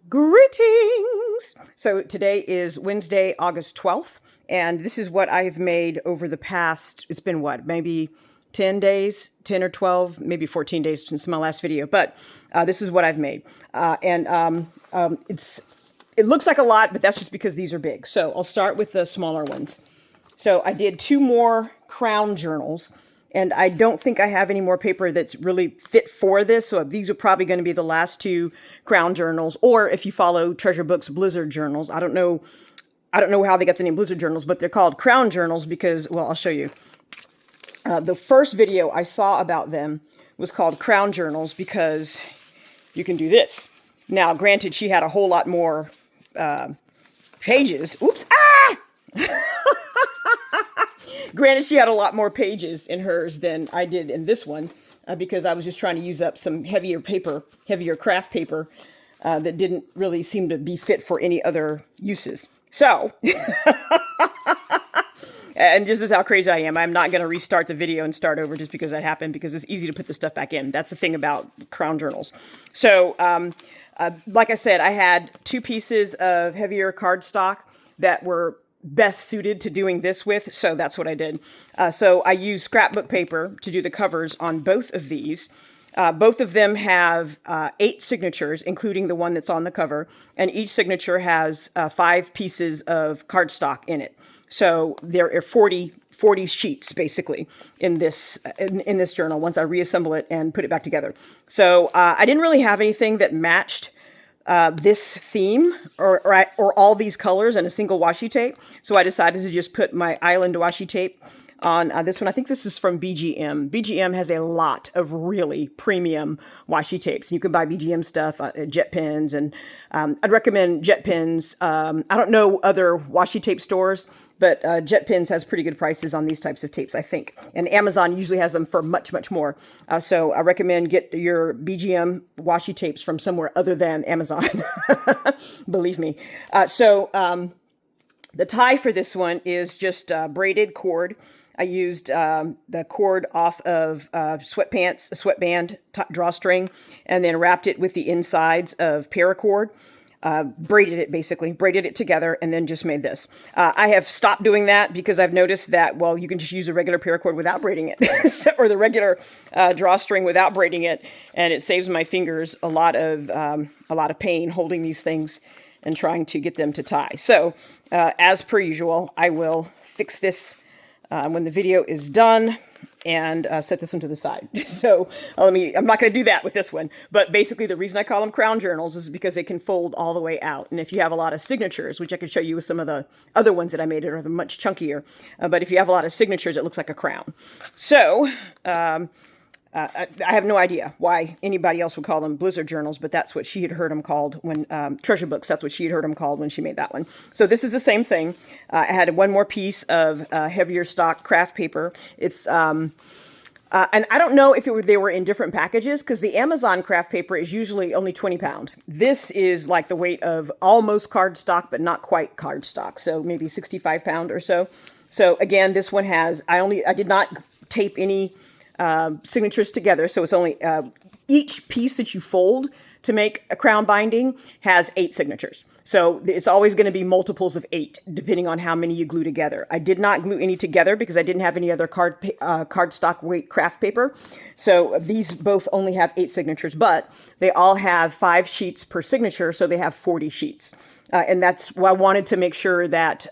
Greetings! So today is Wednesday, August 12th, and this is what I've made over the past, it's been what, maybe 10 days, 10 or 12, maybe 14 days since my last video, but this is what I've made. It looks like a lot, but that's just because these are big. So I'll start with the smaller ones. So I did 2 more crown journals. And I don't think I have any more paper that's really fit for this. So these are probably going to be the last 2 crown journals. Or if you follow Treasure Book's Blizzard journals, I don't know how they got the name Blizzard journals, but they're called crown journals because, well, I'll show you. The first video I saw about them was called crown journals because you can do this. Now, granted, she had a whole lot more pages. Oops. Ah! Granted, she had a lot more pages in hers than I did in this one because I was just trying to use up some heavier craft paper that didn't really seem to be fit for any other uses. So, and just as how crazy I am, I'm not going to restart the video and start over just because that happened, because it's easy to put the stuff back in. That's the thing about crown journals. So, like I said, I had 2 pieces of heavier cardstock that were best suited to doing this with, so that's what I did. So I used scrapbook paper to do the covers on both of these. Both of them have 8 signatures, including the one that's on the cover, and each signature has 5 pieces of cardstock in it. So there are 40 sheets basically in this journal once I reassemble it and put it back together. So I didn't really have anything that matched this theme or all these colors in a single washi tape. So I decided to just put my island washi tape on this one. I think this is from BGM. BGM has a lot of really premium washi tapes. You can buy BGM stuff, jet pens, and I'd recommend jet pens. I don't know other washi tape stores, but jet pens has pretty good prices on these types of tapes, I think. And Amazon usually has them for much, much more. So I recommend get your BGM washi tapes from somewhere other than Amazon. Believe me. The tie for this one is just braided cord. I used the cord off of sweatpants, a sweatband drawstring, and then wrapped it with the insides of paracord. Braided it together, and then just made this. I have stopped doing that because I've noticed that, well, you can just use a regular paracord without braiding it, or the regular drawstring without braiding it, and it saves my fingers a lot of pain holding these things and trying to get them to tie. So, as per usual, I will fix this when the video is done and set this one to the side. So I'm not going to do that with this one, but basically the reason I call them crown journals is because they can fold all the way out. And if you have a lot of signatures, which I could show you with some of the other ones that I made, are much chunkier, but if you have a lot of signatures, it looks like a crown. So, I have no idea why anybody else would call them Blizzard journals, but that's what she had heard them called when, Treasure Books, that's what she had heard them called when she made that one. So this is the same thing. I had one more piece of heavier stock craft paper. It's, and I don't know if they were in different packages, because the Amazon craft paper is usually only 20 pound. This is like the weight of almost cardstock, but not quite cardstock. So maybe 65 pound or so. So again, this one has, I did not tape any signatures together. So it's only each piece that you fold to make a crown binding has 8 signatures. So it's always going to be multiples of 8, depending on how many you glue together. I did not glue any together because I didn't have any other cardstock weight craft paper. So these both only have 8 signatures, but they all have 5 sheets per signature. So they have 40 sheets. And that's why I wanted to make sure that,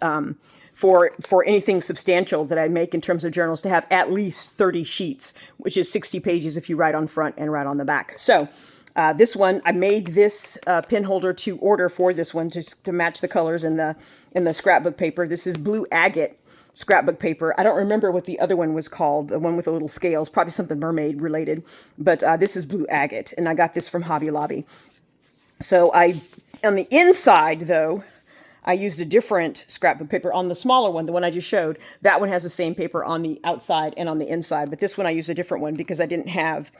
for anything substantial that I make in terms of journals, to have at least 30 sheets, which is 60 pages if you write on front and write on the back. So this one, I made this pen holder to order for this one to match the colors in the scrapbook paper. This is blue agate scrapbook paper. I don't remember what the other one was called, the one with the little scales, probably something mermaid related, but this is blue agate, and I got this from Hobby Lobby. So on the inside, though, I used a different scrapbook paper on the smaller one, the one I just showed. That one has the same paper on the outside and on the inside, but this one I used a different one because I didn't have,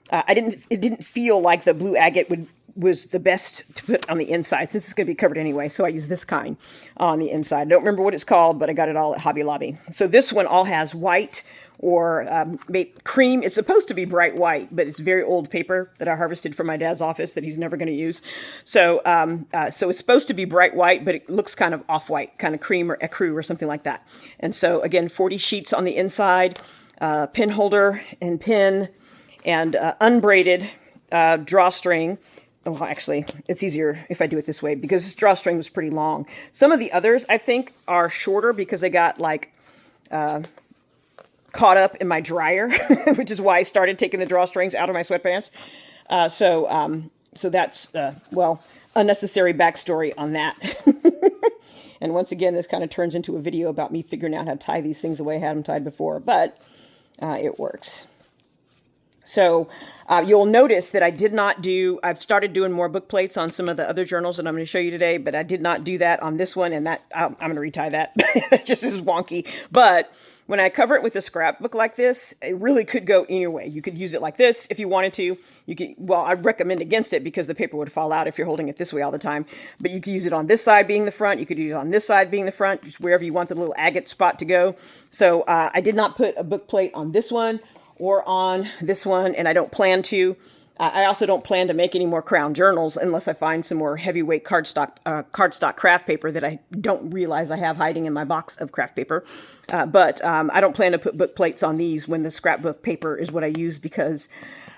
it didn't feel like the blue agate was the best to put on the inside, since it's going to be covered anyway. So I use this kind on the inside. I don't remember what it's called, but I got it all at Hobby Lobby. So this one all has white or cream. It's supposed to be bright white, but it's very old paper that I harvested from my dad's office that he's never going to use. So so it's supposed to be bright white, but it looks kind of off-white, kind of cream or ecru or something like that. And so again, 40 sheets on the inside, pin holder and pin, and unbraided drawstring. Oh, actually, it's easier if I do it this way because this drawstring was pretty long. Some of the others, I think, are shorter because they got like caught up in my dryer, which is why I started taking the drawstrings out of my sweatpants. So that's, well, unnecessary backstory on that. And once again, this kind of turns into a video about me figuring out how to tie these things the way I had them tied before, but it works. So you'll notice that I did not do, I've started doing more book plates on some of the other journals that I'm going to show you today, but I did not do that on this one, and that I'm going to retie that. It just is wonky. But when I cover it with a scrapbook like this, it really could go any way. You could use it like this if you wanted to. You could, well, I recommend against it because the paper would fall out if you're holding it this way all the time. But you could use it on this side being the front. You could use it on this side being the front, just wherever you want the little agate spot to go. So I did not put a book plate on this one or on this one, and I don't plan to. I also don't plan to make any more crown journals unless I find some more heavyweight cardstock craft paper that I don't realize I have hiding in my box of craft paper. But I don't plan to put book plates on these when the scrapbook paper is what I use because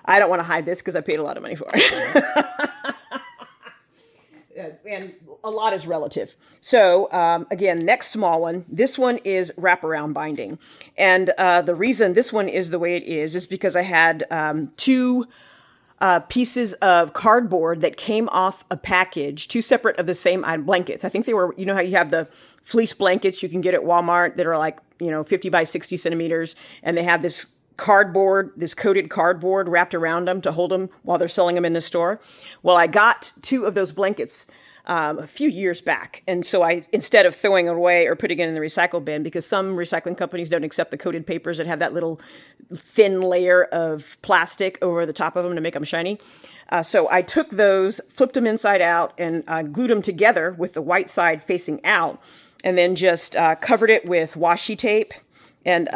I don't want to hide this because I paid a lot of money for it. And a lot is relative. So again, next small one, this one is wraparound binding. And the reason this one is the way it is because I had two pieces of cardboard that came off a package, two separate of the same blankets. I think they were, you know how you have the fleece blankets you can get at Walmart that are like, 50 by 60 centimeters. And they have this cardboard, this coated cardboard wrapped around them to hold them while they're selling them in the store. Well, I got two of those blankets a few years back. And so I, instead of throwing it away or putting it in the recycle bin, because some recycling companies don't accept the coated papers that have that little thin layer of plastic over the top of them to make them shiny. So I took those, flipped them inside out, and glued them together with the white side facing out, and then just covered it with washi tape and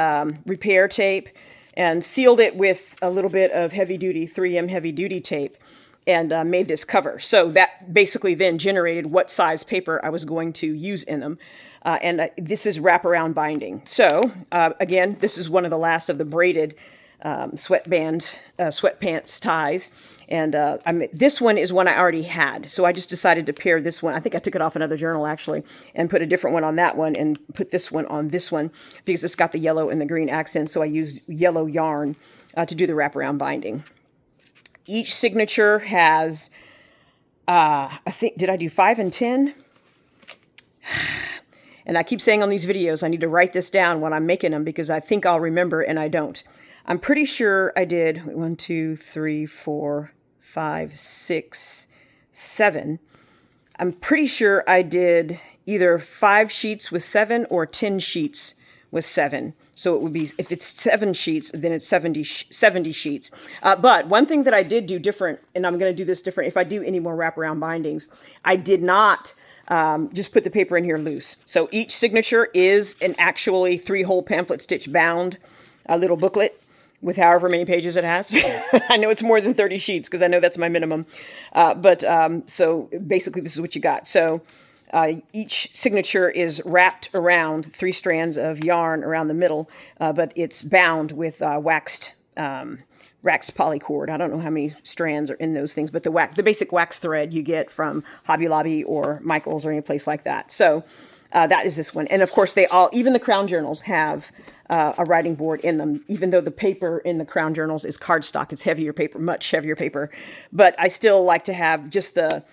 repair tape, and sealed it with a little bit of heavy-duty 3M heavy-duty tape, and made this cover. So that basically then generated what size paper I was going to use in them. This is wraparound binding. So again, this is one of the last of the braided sweatpants ties. And this one is one I already had. So I just decided to pair this one. I think I took it off another journal actually and put a different one on that one and put this one on this one because it's got the yellow and the green accents. So I used yellow yarn to do the wraparound binding. Each signature has, I think, did I do 5 and 10? And I keep saying on these videos, I need to write this down when I'm making them because I think I'll remember and I don't. I'm pretty sure I did 1, 2, 3, 4, 5, 6, 7. I'm pretty sure I did either 5 sheets with 7 or 10 sheets with 7. So it would be, if it's 7 sheets, then it's 70 sheets. But one thing that I did do different, and I'm going to do this different if I do any more wraparound bindings, I did not just put the paper in here loose. So each signature is an actually 3-hole pamphlet stitch bound little booklet with however many pages it has. I know it's more than 30 sheets because I know that's my minimum. So basically this is what you got. So each signature is wrapped around 3 strands of yarn around the middle, but it's bound with waxed polycord. I don't know how many strands are in those things, but the basic wax thread you get from Hobby Lobby or Michael's or any place like that. So that is this one. And of course, even the crown journals have a writing board in them, even though the paper in the crown journals is cardstock. It's heavier paper, much heavier paper. But I still like to have just the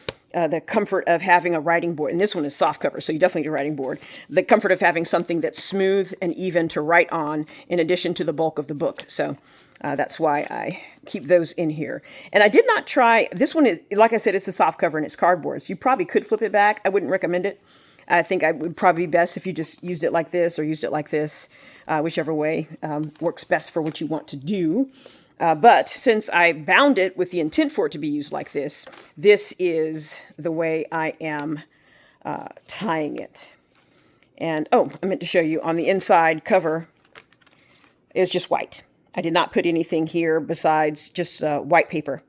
comfort of having a writing board. And this one is soft cover, so you definitely need a writing board. The comfort of having something that's smooth and even to write on in addition to the bulk of the book. So that's why I keep those in here. And I did not try, this one is, like I said, it's a soft cover and it's cardboard. So you probably could flip it back. I wouldn't recommend it. I think I would probably be best if you just used it like this or used it like this, whichever way works best for what you want to do. But since I bound it with the intent for it to be used like this, this is the way I am tying it. And, oh, I meant to show you on the inside cover, is just white. I did not put anything here besides just white paper.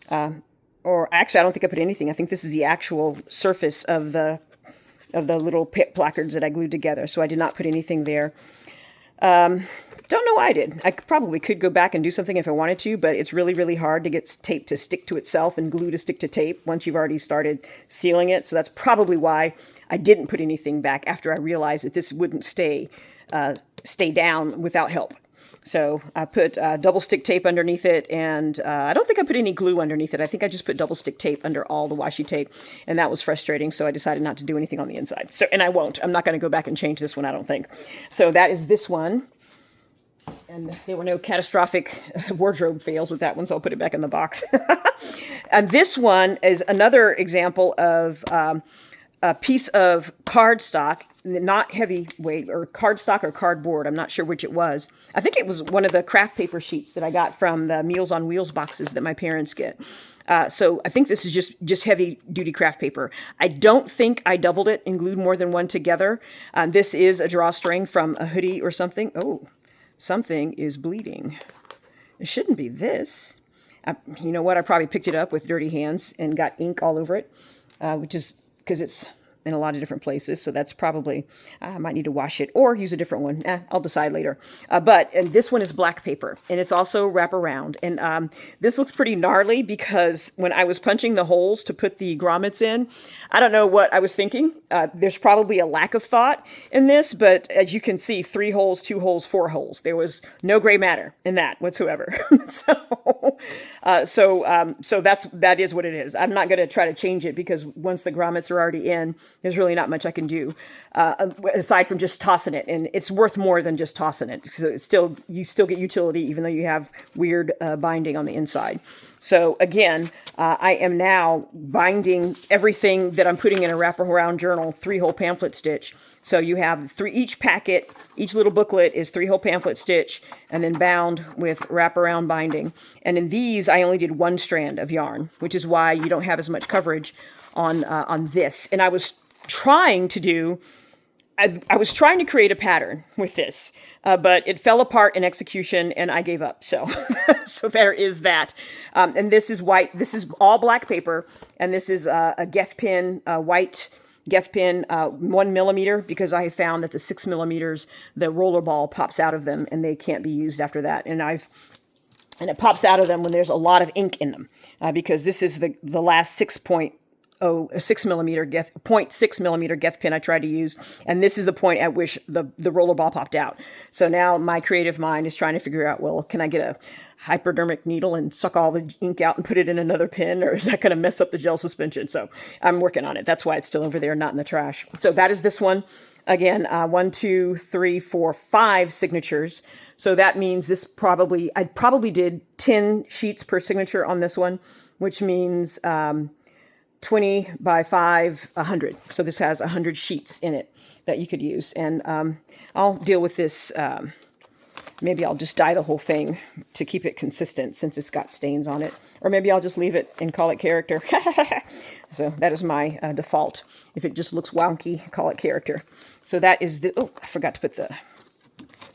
Or actually, I don't think I put anything. I think this is the actual surface of the little placards that I glued together. So I did not put anything there. Don't know why I did. I probably could go back and do something if I wanted to, but it's really, really hard to get tape to stick to itself and glue to stick to tape once you've already started sealing it. So that's probably why I didn't put anything back after I realized that this wouldn't stay down without help. So I put double stick tape underneath it, and I don't think I put any glue underneath it. I think I just put double stick tape under all the washi tape, and that was frustrating, so I decided not to do anything on the inside. So, and I won't. I'm not going to go back and change this one, I don't think. So that is this one. And there were no catastrophic wardrobe fails with that one, so I'll put it back in the box. And this one is another example of a piece of cardstock, not heavyweight, or cardstock or cardboard. I'm not sure which it was. I think it was one of the craft paper sheets that I got from the Meals on Wheels boxes that my parents get. So I think this is just heavy duty craft paper. I don't think I doubled it and glued more than one together. This is a drawstring from a hoodie or something. Oh, something is bleeding. It shouldn't be this. You know what? I probably picked it up with dirty hands and got ink all over it, which is because it's in a lot of different places. So that's probably, I might need to wash it or use a different one. I'll decide later. And this one is black paper, and it's also wraparound. And this looks pretty gnarly because when I was punching the holes to put the grommets in, I don't know what I was thinking. There's probably a lack of thought in this, but as you can see, 3 holes, 2 holes, 4 holes. There was no gray matter in that whatsoever. So that is what it is. I'm not going to try to change it because once the grommets are already in, there's really not much I can do aside from just tossing it. And it's worth more than just tossing it. So you still get utility even though you have weird binding on the inside. So again, I am now binding everything that I'm putting in a wraparound journal 3-hole pamphlet stitch. So you have each packet, each little booklet is 3-hole pamphlet stitch and then bound with wraparound binding. And in these, I only did 1 strand of yarn, which is why you don't have as much coverage on this. And I was trying to create a pattern with this, but it fell apart in execution and I gave up. So, so there is that. And this is white. This is all black paper. And this is a Geth pin, white Geth pin, 1 millimeter, because I found that the 6 millimeters, the roller ball pops out of them and they can't be used after that. And it pops out of them when there's a lot of ink in them, because this is the last 6 millimeter Geth, 0.6 millimeter Geth pin I tried to use. And this is the point at which the roller ball popped out. So now my creative mind is trying to figure out, well, can I get a hypodermic needle and suck all the ink out and put it in another pin, or is that going to mess up the gel suspension? So I'm working on it. That's why it's still over there, not in the trash. So that is this one. Again, 1, 2, 3, 4, 5 signatures. So that means I probably did 10 sheets per signature on this one, which means 20 by 5, 100. So this has 100 sheets in it that you could use. And I'll deal with this. Maybe I'll just dye the whole thing to keep it consistent since it's got stains on it. Or maybe I'll just leave it and call it character. So that is my default. If it just looks wonky, call it character. So that is I forgot to put the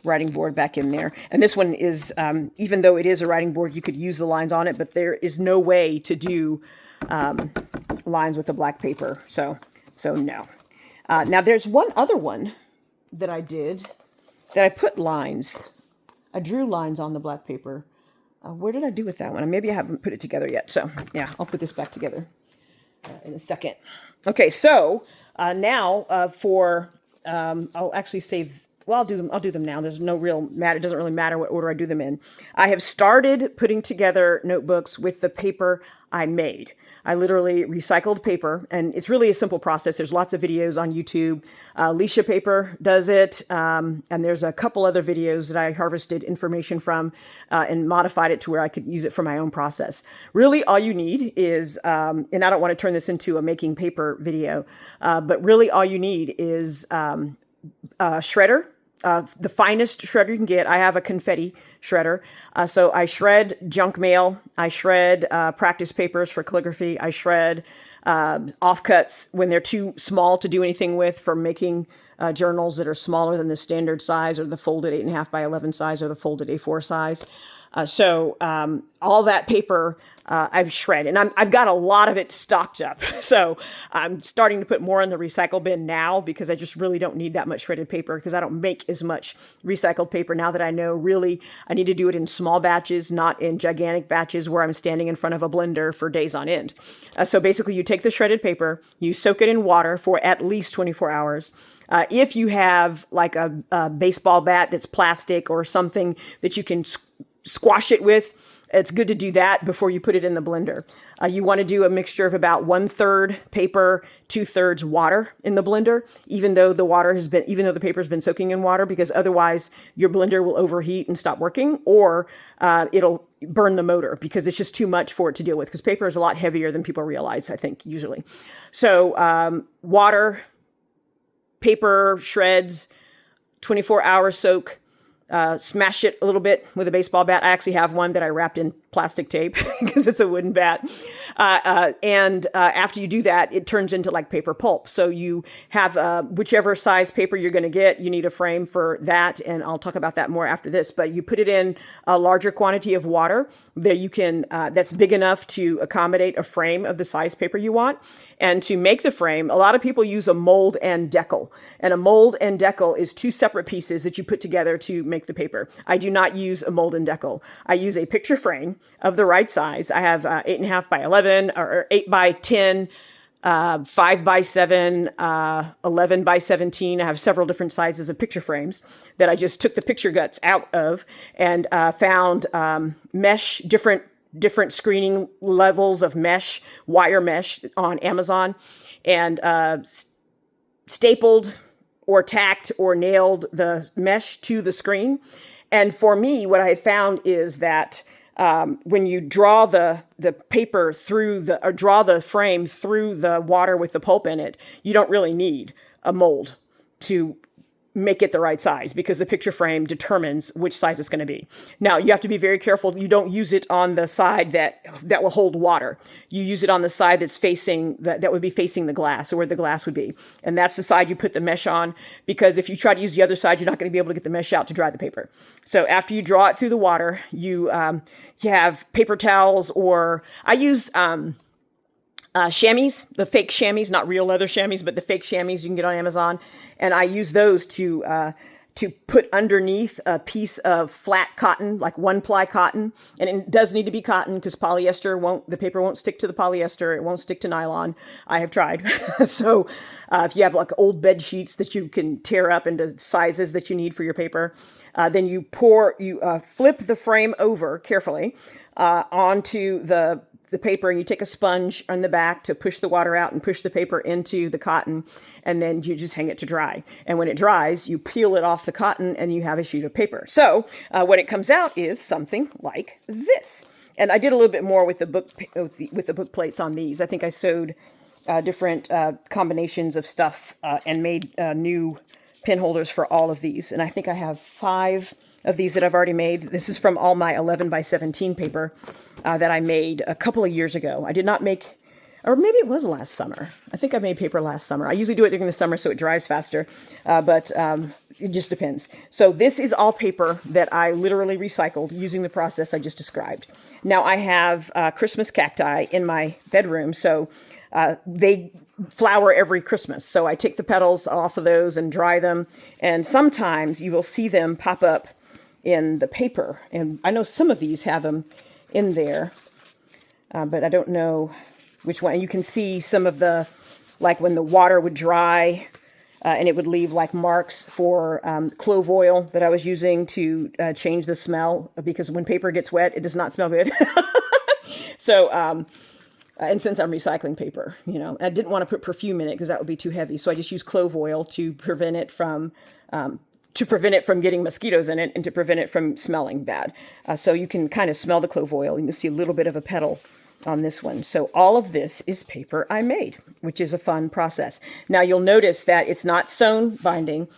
writing board back in there. And this one is, even though it is a writing board, you could use the lines on it, but there is no way to do lines with the black paper. So no. Now there's one other one that I did that I put lines. I drew lines on the black paper. Where did I do with that one? Maybe I haven't put it together yet. So yeah, I'll put this back together in a second. Okay, so now I'll actually save. Well, I'll do them now. There's no real matter. It doesn't really matter what order I do them in. I have started putting together notebooks with the paper I made. I literally recycled paper, and it's really a simple process. There's lots of videos on YouTube. Leisha Paper does it, and there's a couple other videos that I harvested information from and modified it to where I could use it for my own process. Really, all you need is, and I don't want to turn this into a making paper video, but really all you need is shredder. The finest shredder you can get. I have a confetti shredder. So I shred junk mail. I shred practice papers for calligraphy. I shred offcuts when they're too small to do anything with for making journals that are smaller than the standard size, or the folded 8.5 by 11 size, or the folded A4 size. So all that paper I've shred, and I've got a lot of it stocked up. So I'm starting to put more in the recycle bin now, because I just really don't need that much shredded paper, because I don't make as much recycled paper now that I know really I need to do it in small batches, not in gigantic batches where I'm standing in front of a blender for days on end. So basically you take the shredded paper, you soak it in water for at least 24 hours. If you have like a baseball bat that's plastic or something that you can squash it with, it's good to do that before you put it in the blender. You want to do a mixture of about 1/3 paper, 2/3 water in the blender, even though the paper's been soaking in water, because otherwise your blender will overheat and stop working, or it'll burn the motor, because it's just too much for it to deal with, because paper is a lot heavier than people realize, I think, usually. So water, paper, shreds, 24-hour soak. Smash it a little bit with a baseball bat. I actually have one that I wrapped in plastic tape because it's a wooden bat. And after you do that, it turns into like paper pulp. So you have whichever size paper you're going to get, you need a frame for that. And I'll talk about that more after this. But you put it in a larger quantity of water that you can, that's big enough to accommodate a frame of the size paper you want. And to make the frame, a lot of people use a mold and decal. And a mold and decal is two separate pieces that you put together to make the paper. I do not use a mold and decal. I use a picture frame of the right size. I have 8.5 by 11 or 8 by 10, 5 by 7, 11 by 17. I have several different sizes of picture frames that I just took the picture guts out of, and found mesh, different screening levels of mesh, wire mesh on Amazon, and stapled or tacked or nailed the mesh to the screen. And for me, what I found is that when you draw the paper through or draw the frame through the water with the pulp in it, you don't really need a mold to make it the right size, because the picture frame determines which size it's going to be. Now, you have to be very careful. You don't use it on the side that will hold water. You use it on the side that's facing, that would be facing the glass, or where the glass would be. And that's the side you put the mesh on, because if you try to use the other side, you're not going to be able to get the mesh out to dry the paper. So after you draw it through the water, you have paper towels, or I use chamois, the fake chamois, not real leather chamois, but the fake chamois you can get on Amazon. And I use those to put underneath a piece of flat cotton, like 1-ply cotton. And it does need to be cotton, because the paper won't stick to the polyester. It won't stick to nylon. I have tried. So if you have like old bed sheets that you can tear up into sizes that you need for your paper, then you flip the frame over carefully onto the paper, and you take a sponge on the back to push the water out and push the paper into the cotton, and then you just hang it to dry. And when it dries, you peel it off the cotton, and you have a sheet of paper. So when it comes out is something like this. And I did a little bit more with the book plates on these. I think I sewed different combinations of stuff and made new pin holders for all of these. And I think I have 5 of these that I've already made. This is from all my 11 by 17 paper that I made a couple of years ago. I did not make, or maybe it was last summer. I think I made paper last summer. I usually do it during the summer so it dries faster, but it just depends. So this is all paper that I literally recycled using the process I just described. Now I have Christmas cacti in my bedroom, so they flower every Christmas. So I take the petals off of those and dry them, and sometimes you will see them pop up in the paper. And I know some of these have them in there, but I don't know which one. You can see some of the, like when the water would dry, and it would leave like marks for clove oil that I was using to change the smell, because when paper gets wet, it does not smell good. So, and since I'm recycling paper, I didn't want to put perfume in it because that would be too heavy. So I just use clove oil to prevent it from getting mosquitoes in it, and to prevent it from smelling bad. So you can kind of smell the clove oil. You can see a little bit of a petal on this one. So all of this is paper I made, which is a fun process. Now you'll notice that it's not sewn binding.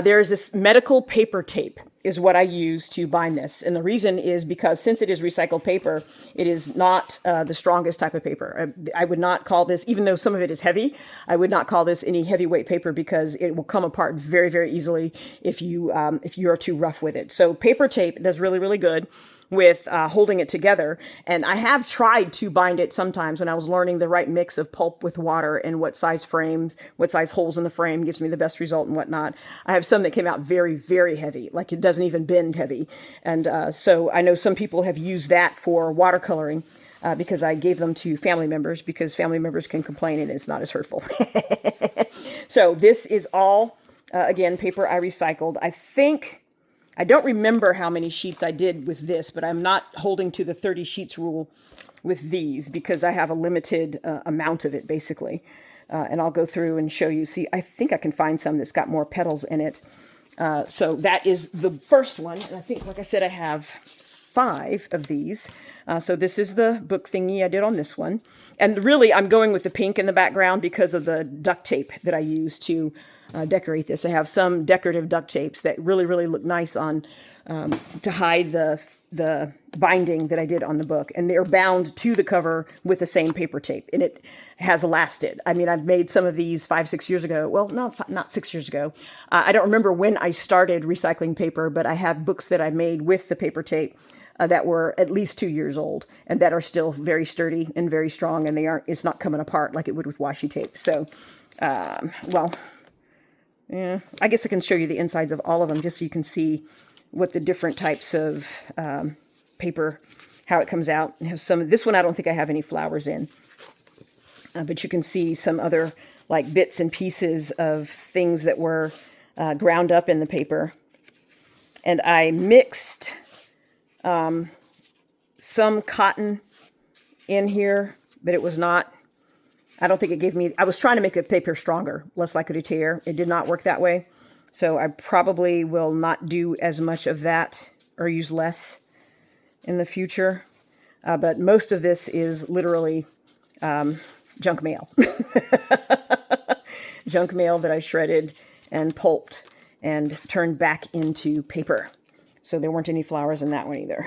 There's this medical paper tape is what I use to bind this. And the reason is because since it is recycled paper, it is not the strongest type of paper. I would not call this, even though some of it is heavy, I would not call this any heavyweight paper because it will come apart very, very easily if you are too rough with it. So paper tape does really, really good with holding it together. And I have tried to bind it sometimes when I was learning the right mix of pulp with water and what size frames, what size holes in the frame gives me the best result and whatnot. I have some that came out very, very heavy, like it doesn't even bend heavy. And so I know some people have used that for watercoloring because I gave them to family members because family members can complain and it's not as hurtful. So this is all, again, paper I recycled. I don't remember how many sheets I did with this, but I'm not holding to the 30 sheets rule with these because I have a limited amount of it, basically. And I'll go through and show you. See, I think I can find some that's got more petals in it. So that is the first one. And I think, like I said, I have 5 of these. So this is the book thingy I did on this one. And really, I'm going with the pink in the background because of the duct tape that I use to decorate this. I have some decorative duct tapes that really, really look nice on to hide the binding that I did on the book. And they're bound to the cover with the same paper tape. And it has lasted. I mean, I've made some of these 5-6 years ago. Well, not 6 years ago. I don't remember when I started recycling paper, but I have books that I made with the paper tape that were at least 2 years old and that are still very sturdy and very strong. And it's not coming apart like it would with washi tape. So, well, yeah, I guess I can show you the insides of all of them just so you can see what the different types of paper, how it comes out. This one I don't think I have any flowers in, but you can see some other like bits and pieces of things that were ground up in the paper. And I mixed some cotton in here, but it was not, I don't think it gave me, I was trying to make the paper stronger, less likely to tear. It did not work that way. So I probably will not do as much of that or use less in the future. But most of this is literally junk mail. Junk mail that I shredded and pulped and turned back into paper. So there weren't any flowers in that one either.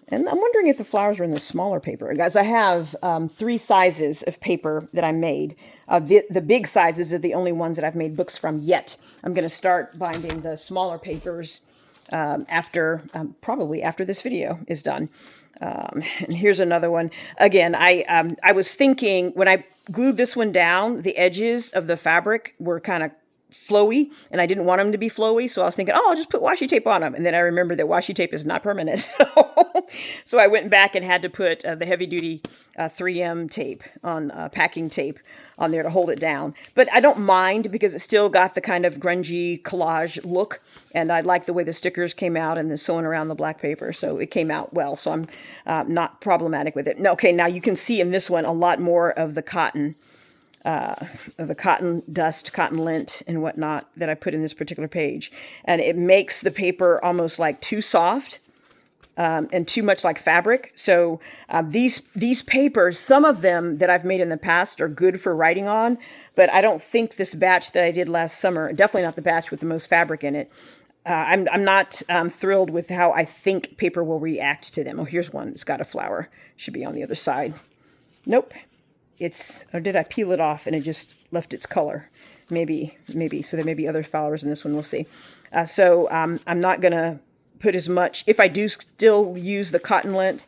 And I'm wondering if the flowers are in the smaller paper. Guys, I have 3 sizes of paper that I made. The big sizes are the only ones that I've made books from yet. I'm going to start binding the smaller papers probably after this video is done. And here's another one. Again, I was thinking when I glued this one down, the edges of the fabric were kind of flowy, and I didn't want them to be flowy, so I was thinking, I'll just put washi tape on them. And then I remembered that washi tape is not permanent, so I went back and had to put the heavy-duty 3M tape on packing tape on there to hold it down. But I don't mind because it still got the kind of grungy collage look, and I like the way the stickers came out and the sewing around the black paper, so it came out well. So I'm not problematic with it. Okay, now you can see in this one a lot more of the cotton dust, cotton lint, and whatnot that I put in this particular page. And it makes the paper almost like too soft and too much like fabric. So these papers, some of them that I've made in the past are good for writing on, but I don't think this batch that I did last summer, definitely not the batch with the most fabric in it, I'm not thrilled with how I think paper will react to them. Oh, here's one. It's got a flower. Should be on the other side. Nope. Or did I peel it off and it just left its color? Maybe. So there may be other flowers in this one. We'll see. So I'm not going to put as much. If I do still use the cotton lint,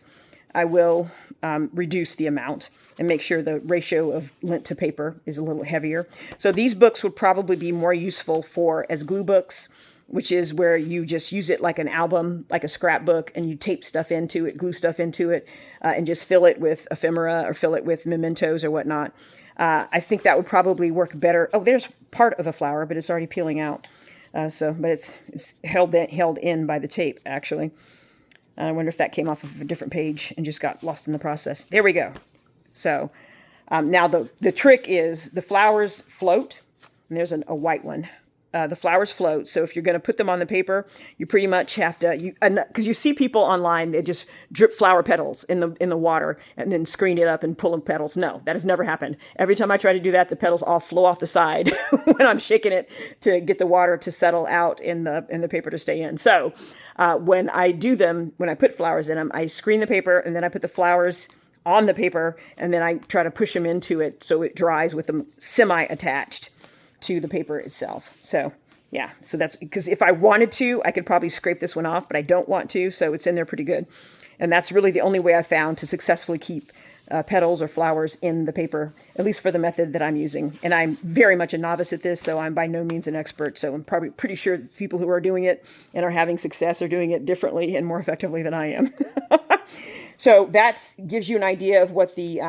I will reduce the amount and make sure the ratio of lint to paper is a little heavier. So these books would probably be more useful as glue books, which is where you just use it like an album, like a scrapbook, and you tape stuff into it, glue stuff into it, and just fill it with ephemera or fill it with mementos or whatnot. I think that would probably work better. Oh, there's part of a flower, but it's already peeling out. But it's held in by the tape, actually. I wonder if that came off of a different page and just got lost in the process. There we go. So now the trick is the flowers float, and there's a white one. the flowers float. So if you're going to put them on the paper, you pretty much have to, because you see people online, they just drip flower petals in the water and then screen it up and pull them petals. No, that has never happened. Every time I try to do that, the petals all flow off the side when I'm shaking it to get the water to settle out in the paper to stay in. So when I do them, when I put flowers in them, I screen the paper and then I put the flowers on the paper and then I try to push them into it so it dries with them semi-attached to the paper itself. So yeah, so that's because if I wanted to, I could probably scrape this one off, but I don't want to, so it's in there pretty good. And that's really the only way I found to successfully keep petals or flowers in the paper, at least for the method that I'm using. And I'm very much a novice at this, so I'm by no means an expert. So I'm probably pretty sure people who are doing it and are having success are doing it differently and more effectively than I am. So that gives you an idea of what the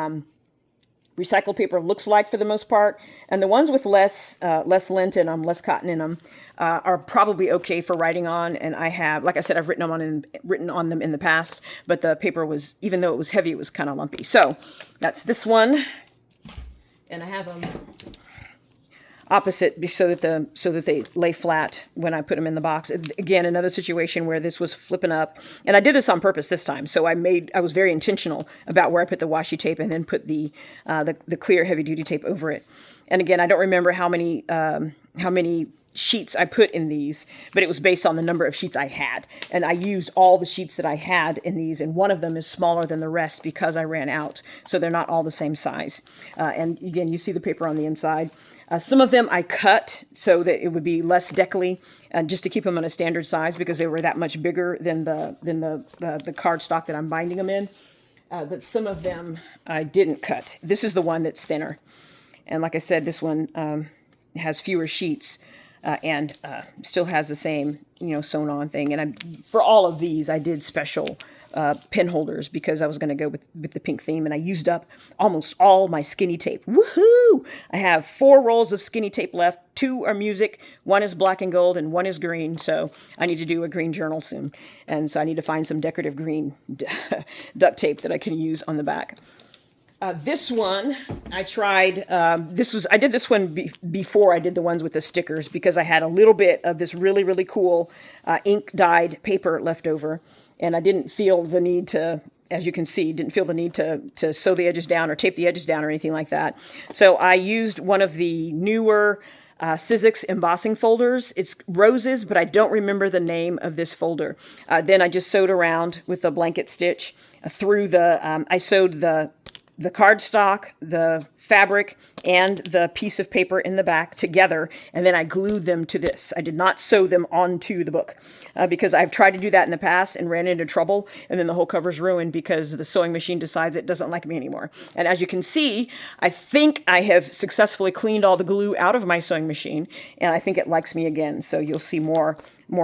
recycled paper looks like for the most part. And the ones with less lint in them, less cotton in them, are probably okay for writing on. And I have, like I said, I've written on them in the past, but the paper was, even though it was heavy, it was kind of lumpy. So that's this one. And I have them opposite so that they lay flat when I put them in the box. Again, another situation where this was flipping up, and I did this on purpose this time. So I was very intentional about where I put the washi tape and then put the clear heavy duty tape over it. And again, I don't remember how many sheets I put in these, but it was based on the number of sheets I had. And I used all the sheets that I had in these, and one of them is smaller than the rest because I ran out. So they're not all the same size. And again, you see the paper on the inside. Some of them I cut so that it would be less deckly, just to keep them on a standard size because they were that much bigger than the cardstock that I'm binding them in. But some of them I didn't cut. This is the one that's thinner. And like I said, this one has fewer sheets. And still has the same, sewn on thing. And for all of these, I did special pin holders because I was going to go with the pink theme. And I used up almost all my skinny tape. Woohoo! I have 4 rolls of skinny tape left. 2 are music. 1 is black and gold and 1 is green. So I need to do a green journal soon. And so I need to find some decorative green duct tape that I can use on the back. This one, I tried, I did this one before I did the ones with the stickers because I had a little bit of this really, really cool ink dyed paper left over. And I didn't feel the need to, as you can see, to sew the edges down or tape the edges down or anything like that. So I used one of the newer Sizzix embossing folders. It's roses, but I don't remember the name of this folder. Then I just sewed around with a blanket stitch through I sewed the cardstock, the fabric, and the piece of paper in the back together, and then I glued them to this. I did not sew them onto the book because I've tried to do that in the past and ran into trouble, and then the whole cover's ruined because the sewing machine decides it doesn't like me anymore. And as you can see, I think I have successfully cleaned all the glue out of my sewing machine, and I think it likes me again. So you'll see more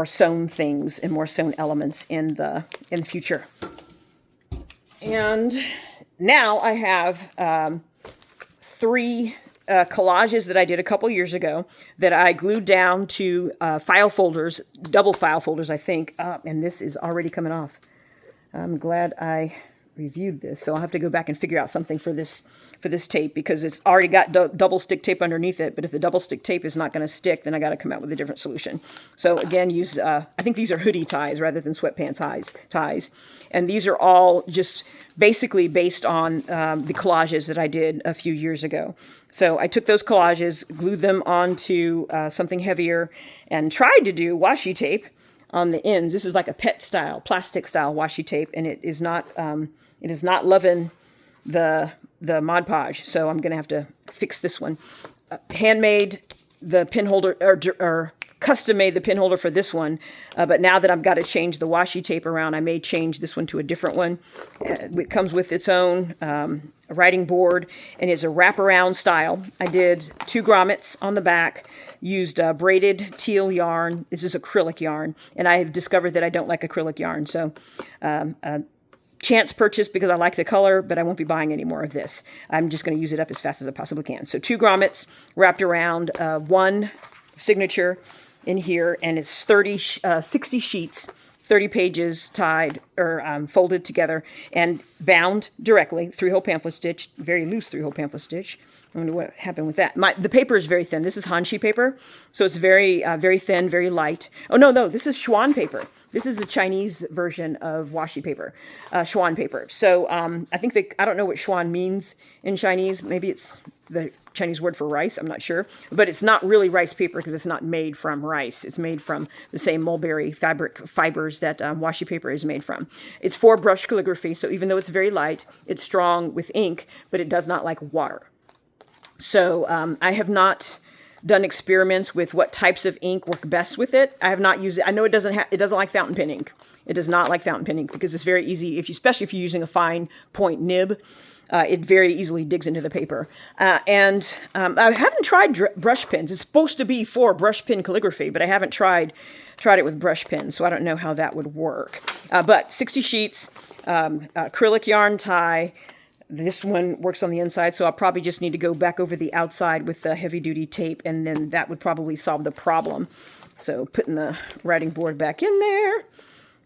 sewn things and more sewn elements in the future. And now I have 3 collages that I did a couple years ago that I glued down to file folders, double file folders, I think. And this is already coming off. I'm glad I reviewed this. So I'll have to go back and figure out something for this tape because it's already got double stick tape underneath it. But if the double stick tape is not going to stick, then I got to come out with a different solution. So again, use, I think these are hoodie ties rather than sweatpants ties. And these are all just basically based on the collages that I did a few years ago. So I took those collages, glued them onto something heavier, and tried to do washi tape on the ends. This is like a pet style, plastic style washi tape, and it is not loving the Mod Podge. So I'm going to have to fix this one. Handmade the pin holder, or custom made the pin holder for this one. But now that I've got to change the washi tape around, I may change this one to a different one. It comes with its own writing board, and it's a wraparound style. I did 2 grommets on the back, used braided teal yarn. This is acrylic yarn, and I have discovered that I don't like acrylic yarn. So chance purchase because I like the color, but I won't be buying any more of this. I'm just going to use it up as fast as I possibly can. So 2 grommets wrapped around 1 signature in here, and it's 60 sheets, 30 pages tied or folded together and bound directly, 3-hole pamphlet stitch, very loose 3-hole pamphlet stitch. I wonder what happened with that. The paper is very thin. This is hanshi paper, so it's very, very thin, very light. Oh, no, this is Xuan paper. This is a Chinese version of washi paper, Xuan paper. So I don't know what Xuan means in Chinese. Maybe it's the Chinese word for rice. I'm not sure. But it's not really rice paper because it's not made from rice. It's made from the same mulberry fabric fibers that washi paper is made from. It's for brush calligraphy, so even though it's very light, it's strong with ink, but it does not like water. So I have not done experiments with what types of ink work best with it. I have not used it. I know it doesn't like fountain pen ink. It does not like fountain pen ink because it's very easy, especially if you're using a fine point nib, it very easily digs into the paper. I haven't tried brush pens. It's supposed to be for brush pen calligraphy, but I haven't tried it with brush pens, so I don't know how that would work. But 60 sheets, acrylic yarn tie. This one works on the inside, so I'll probably just need to go back over the outside with the heavy-duty tape, and then that would probably solve the problem. So putting the writing board back in there,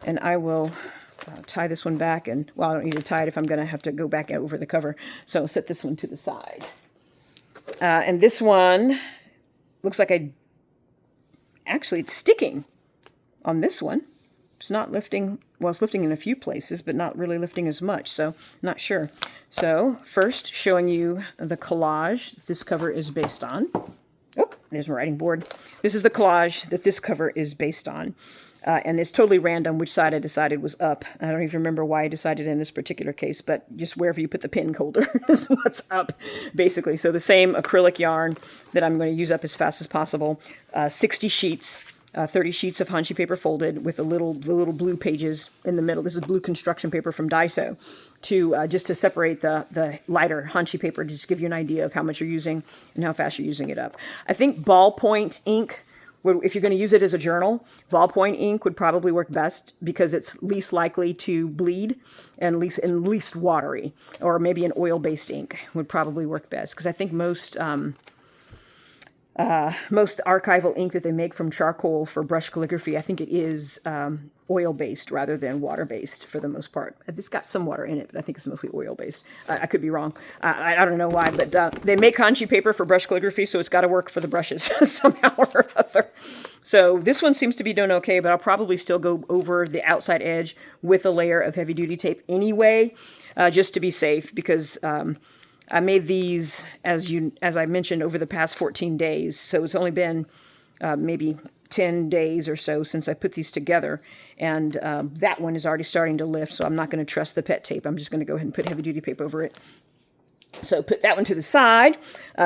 and I will tie this one back. And, well, I don't need to tie it if I'm going to have to go back over the cover. So I'll set this one to the side. And this one looks like actually, it's sticking on this one. It's not lifting, well, it's lifting in a few places, but not really lifting as much, so not sure. So first, showing you the collage this cover is based on. Oh, there's my writing board. This is the collage that this cover is based on. And it's totally random which side I decided was up. I don't even remember why I decided in this particular case, but just wherever you put the pin holder is what's up, basically. So the same acrylic yarn that I'm going to use up as fast as possible. 60 sheets. 30 sheets of hanshi paper folded with the little blue pages in the middle. This is blue construction paper from Daiso just to separate the lighter hanshi paper, to just give you an idea of how much you're using and how fast you're using it up. I think ballpoint ink, if you're going to use it as a journal, ballpoint ink would probably work best because it's least likely to bleed and least watery. Or maybe an oil-based ink would probably work best because I think most archival ink that they make from charcoal for brush calligraphy, I think it is oil-based rather than water-based for the most part. It's got some water in it, but I think it's mostly oil-based. I could be wrong. I don't know why, but they make hanshi paper for brush calligraphy, so it's got to work for the brushes somehow or other. So this one seems to be doing okay, but I'll probably still go over the outside edge with a layer of heavy-duty tape anyway, just to be safe, because I made these, as I mentioned, over the past 14 days. So it's only been maybe 10 days or so since I put these together. And that one is already starting to lift, so I'm not going to trust the pet tape. I'm just going to go ahead and put heavy-duty tape over it. So put that one to the side.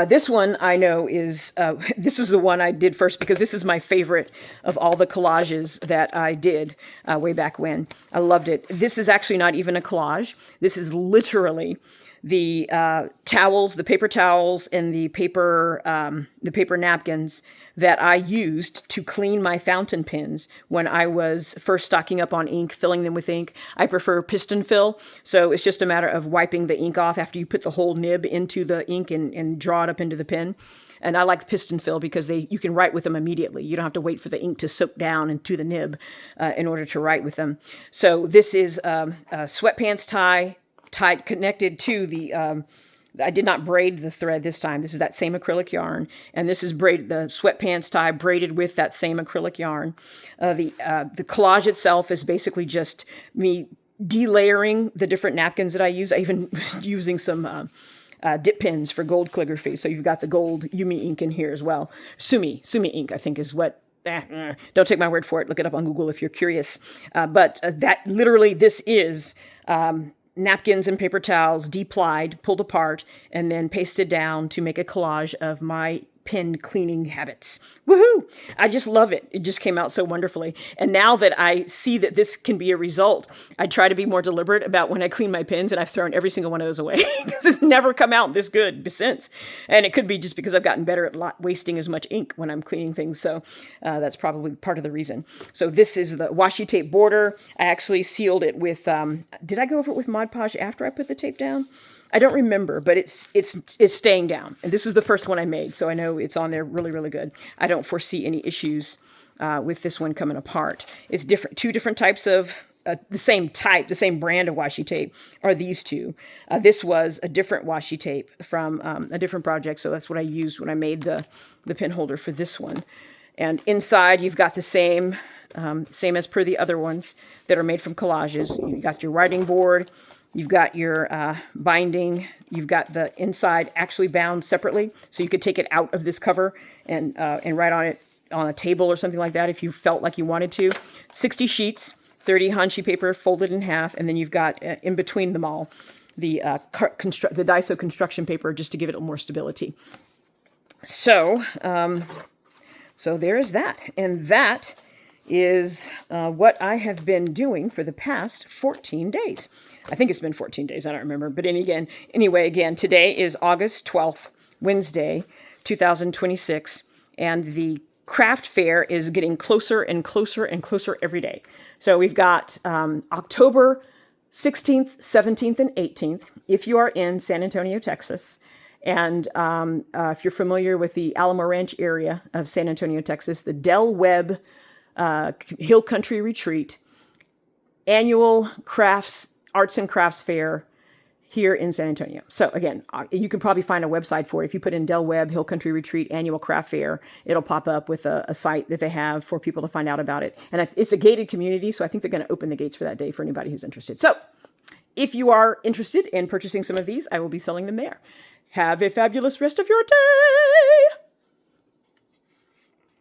This one I know is, this is the one I did first because this is my favorite of all the collages that I did way back when. I loved it. This is actually not even a collage. This is literally the towels, the paper towels, and the paper napkins that I used to clean my fountain pens when I was first stocking up on ink, filling them with ink. I prefer piston fill, so it's just a matter of wiping the ink off after you put the whole nib into the ink and draw it up into the pen. And I like piston fill because you can write with them immediately. You don't have to wait for the ink to soak down into the nib in order to write with them. So this is a sweatpants tie tied, connected to the, I did not braid the thread this time. This is that same acrylic yarn. And this is the sweatpants tie braided with that same acrylic yarn. The collage itself is basically just me delayering the different napkins that I use. I even was using some dip pins for gold calligraphy. So you've got the gold Yumi ink in here as well. Sumi ink, I think is what, don't take my word for it. Look it up on Google if you're curious. But that literally, this is napkins and paper towels deplied, pulled apart, and then pasted down to make a collage of my pen cleaning habits. Woohoo! I just love it. It just came out so wonderfully. And now that I see that this can be a result, I try to be more deliberate about when I clean my pens, and I've thrown every single one of those away because it's never come out this good since. And it could be just because I've gotten better at not wasting as much ink when I'm cleaning things. So that's probably part of the reain. So this is the washi tape border. I actually sealed it with, did I go over it with Mod Podge after I put the tape down? I don't remember, but it's staying down. And this is the first one I made, so I know it's on there really, really good. I don't foresee any issues with this one coming apart. It's different, two different types of the same type, the same brand of washi tape are these two. This was a different washi tape from a different project, so that's what I used when I made the pin holder for this one. And inside, you've got the same as per the other ones that are made from collages. You've got your writing board, you've got your binding, you've got the inside actually bound separately, so you could take it out of this cover and write on it on a table or something like that if you felt like you wanted to. 60 sheets. 30 Hanshi paper folded in half, and then you've got in between them all the Daiso construction paper just to give it more stability. So, so there's that, and that is what I have been doing for the past 14 days. I think it's been 14 days. I don't remember, but anyway, today is August 12th, Wednesday, 2026, and the craft fair is getting closer and closer and closer every day. So we've got October 16th, 17th, and 18th. If you are in San Antonio, Texas, and if you're familiar with the Alamo Ranch area of San Antonio, Texas, the Del Webb Hill Country Retreat annual arts and crafts fair here in San Antonio. So again, you can probably find a website for it. If you put in Del Webb Hill Country Retreat Annual Craft Fair, it'll pop up with a site that they have for people to find out about it. And it's a gated community, so I think they're going to open the gates for that day for anybody who's interested. So if you are interested in purchasing some of these, I will be selling them there. Have a fabulous rest of your day.